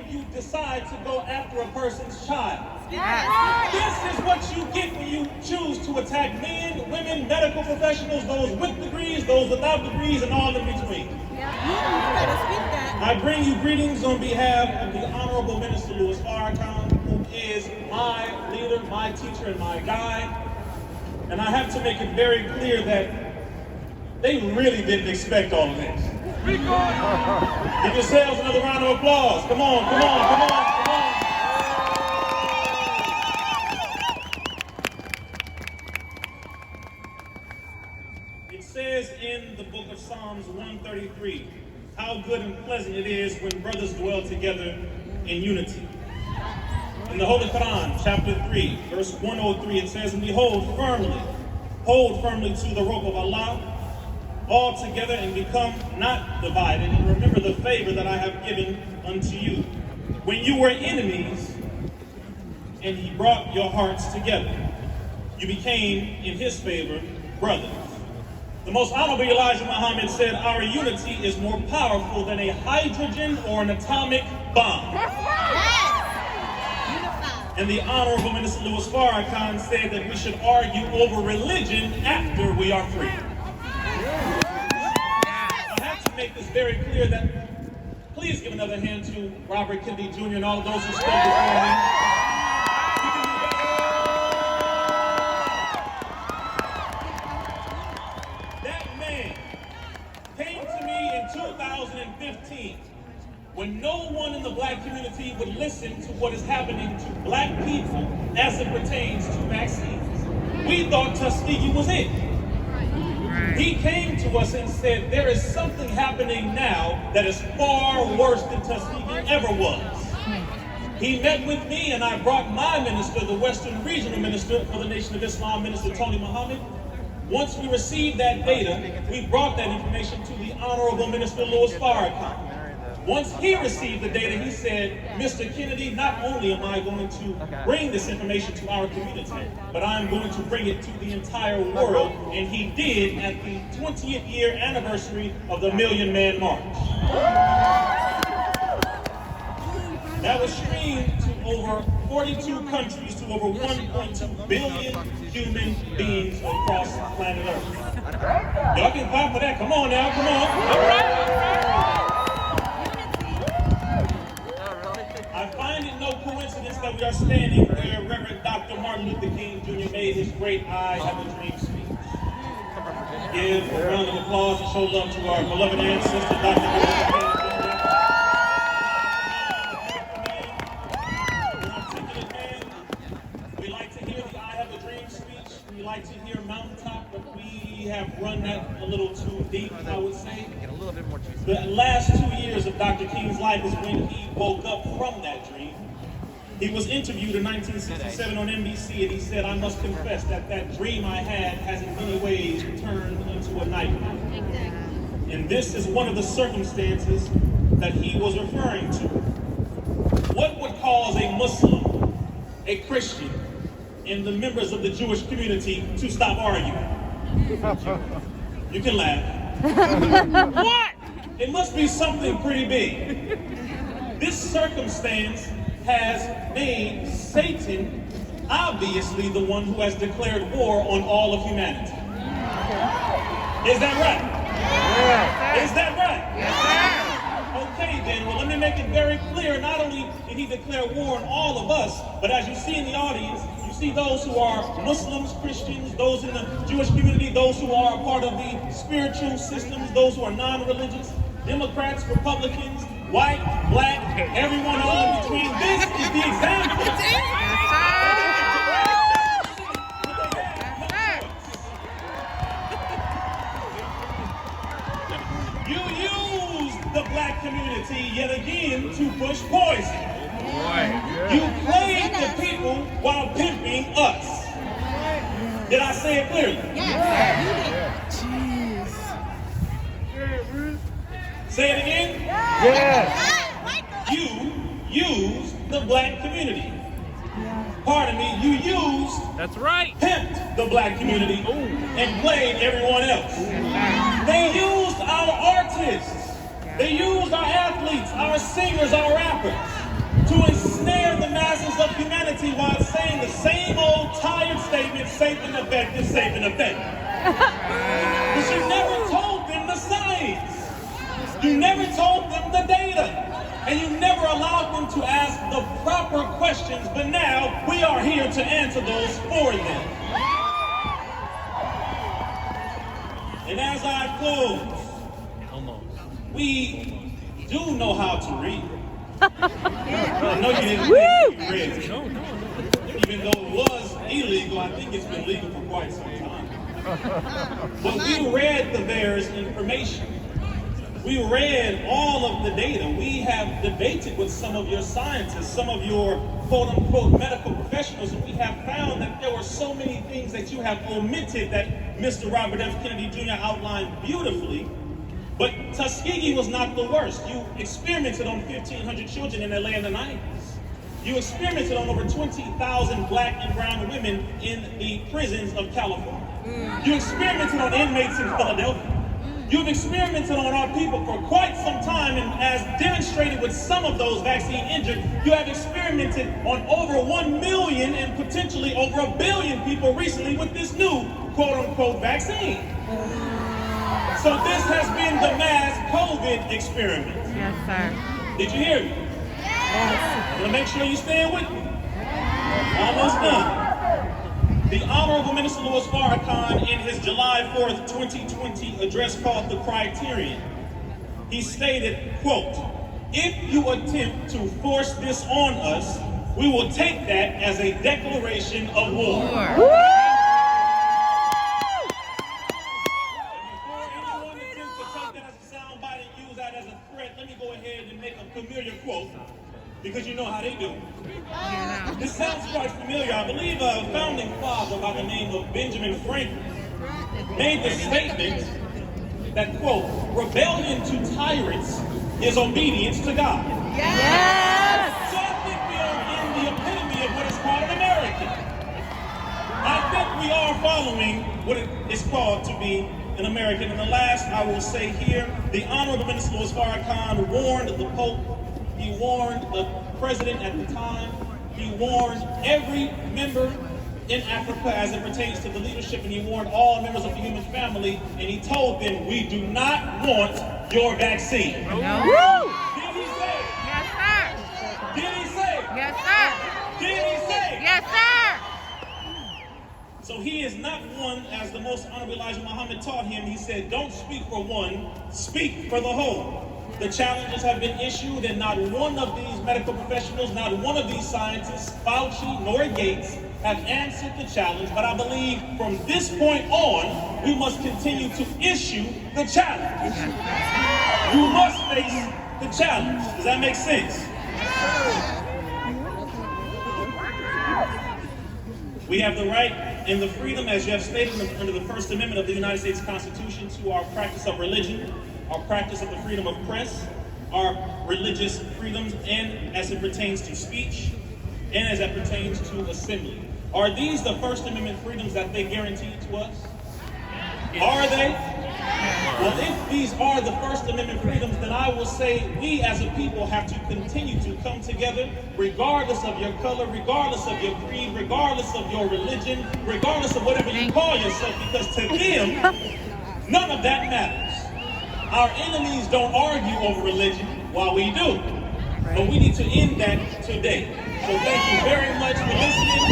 when you decide to go after a person's child. Yes. This is what you get when you choose to attack men, women, medical professionals, those with degrees, those without degrees, and all in between. I bring you greetings on behalf of the Honorable Minister Louis Farrakhan, who is my leader, my teacher, and my guide. And I have to make it very clear that they really didn't expect all of this. Give yourselves another round of applause. Come on, come on, come on, come on. It says in the book of Psalms 133, how good and pleasant it is when brothers dwell together in unity. In the Holy Quran, chapter 3, verse 103, it says, and behold, hold firmly to the rope of Allah, all together, and become not divided, and remember the favor that I have given unto you. When you were enemies, and he brought your hearts together, you became, in his favor, brothers. The most honorable Elijah Muhammad said, our unity is more powerful than a hydrogen or an atomic bomb. And the Honorable Minister Louis Farrakhan said that we should argue over religion after we are free. I have to make this very clear that, please give another hand to Robert Kennedy Jr. and all of those who spoke before me. When no one in the black community would listen to what is happening to black people as it pertains to vaccines. We thought Tuskegee was it. He came to us and said, there is something happening now that is far worse than Tuskegee ever was. He met with me and I brought my minister, the Western Regional Minister for the Nation of Islam, Minister Tony Muhammad. Once we received that data, we brought that information to the Honorable Minister Louis Farrakhan. Once he received the data, he said, Mr. Kennedy, not only am I going to bring this information to our community, but I'm going to bring it to the entire world. And he did at the 20th year anniversary of the Million Man March. That was streamed to over 42 countries to over 1.2 billion human beings across planet Earth. Y'all can clap for that. Come on now, come on. I find it no coincidence that we are standing where Reverend Dr. Martin Luther King Jr. made his great I Have a Dream speech. Give a round of applause and show love to our beloved ancestor, Dr. Martin Luther King Jr. We like to hear the I Have a Dream speech. We like to hear Mountaintop, but we have run that a little too deep, I would say. The last 2 years of Dr. King's life is when he woke up from that dream. He was interviewed in 1967 on NBC, and he said, I must confess that that dream I had has in many ways turned into a nightmare. And this is one of the circumstances that he was referring to. What would cause a Muslim, a Christian, and the members of the Jewish community to stop arguing? You can laugh. What? It must be something pretty big. This circumstance has made Satan obviously the one who has declared war on all of humanity. Is that right? Yes. Is that right? Yes. Okay then, well let me make it very clear, not only did he declare war on all of us, but as you see in the audience, you see those who are Muslims, Christians, those in the Jewish community, those who are a part of the spiritual systems, those who are non-religious, Democrats, Republicans, white, black, everyone all in between. This is the example. You used the black community yet again to push poison. You played the people while pimping us. Did I say it clearly? Yes. Say it again? Yes. You used the black community. Pardon me, you used, that's right, pimped the black community and played everyone else. They used our artists. They used our athletes, our singers, our rappers. to ensnare the masses of humanity while saying the same old tired statement, safe and effective, safe and effective. But you never told them the science. You never told them the data. And you never allowed them to ask the proper questions, but now we are here to answer those for them. And as I close, we do know how to read. I know you didn't read it. Even though it was illegal, I think it's been legal for quite some time. But we read the VAERS information. We read all of the data. We have debated with some of your scientists, some of your quote-unquote medical professionals, and we have found that there were so many things that you have omitted that Mr. Robert F. Kennedy Jr. outlined beautifully. But Tuskegee was not the worst. You experimented on 1,500 children in LA in the 90s. You experimented on over 20,000 black and brown women in the prisons of California. You experimented on inmates in Philadelphia. You've experimented on our people for quite some time, and as demonstrated with some of those vaccine injured, you have experimented on over 1 million and potentially over 1 billion people recently with this new quote-unquote vaccine. So this has been the mass COVID experiment. Yes, sir. Did you hear me? Yes. I'm gonna make sure you stand with me. Almost done. The Honorable Minister Louis Farrakhan, in his July 4th, 2020 address called The Criterion, he stated, quote, "If you attempt to force this on us, we will take that as a declaration of war." Before anyone attempts to take that as a soundbite and use that as a threat, let me go ahead and make a familiar quote, because you know how they do. This sounds quite familiar. I believe a founding father by the name of Benjamin Franklin made the statement that, quote, "Rebellion to tyrants is obedience to God." Yes. So I think we are in the epitome of what is called an American. I think we are following what it is called to be an American. And the last I will say here, the Honorable Minister Louis Farrakhan warned the Pope, he warned the President at the time, he warned every member in Africa as it pertains to the leadership, and he warned all members of the human family, and he told them, we do not want your vaccine. No. Did he say? Yes, sir. Did he say? Yes, sir. Did he say? Yes, sir. So he is not one, as the most honorable Elijah Muhammad taught him. He said, don't speak for one, speak for the whole. The challenges have been issued, and not one of these medical professionals, not one of these scientists, Fauci nor Gates, have answered the challenge. But I believe from this point on, we must continue to issue the challenge. You must face the challenge. Does that make sense? We have the right and the freedom, as you have stated under the First Amendment of the United States Constitution, to our practice of religion, our practice of the freedom of press, our religious freedoms, and as it pertains to speech, and as it pertains to assembly. Are these the First Amendment freedoms that they guarantee to us? Are they? Well, if these are the First Amendment freedoms, then I will say we as a people have to continue to come together regardless of your color, regardless of your creed, regardless of your religion, regardless of whatever you call yourself, because to them, none of that matters. Our enemies don't argue over religion while we do. But we need to end that today. So thank you very much for listening.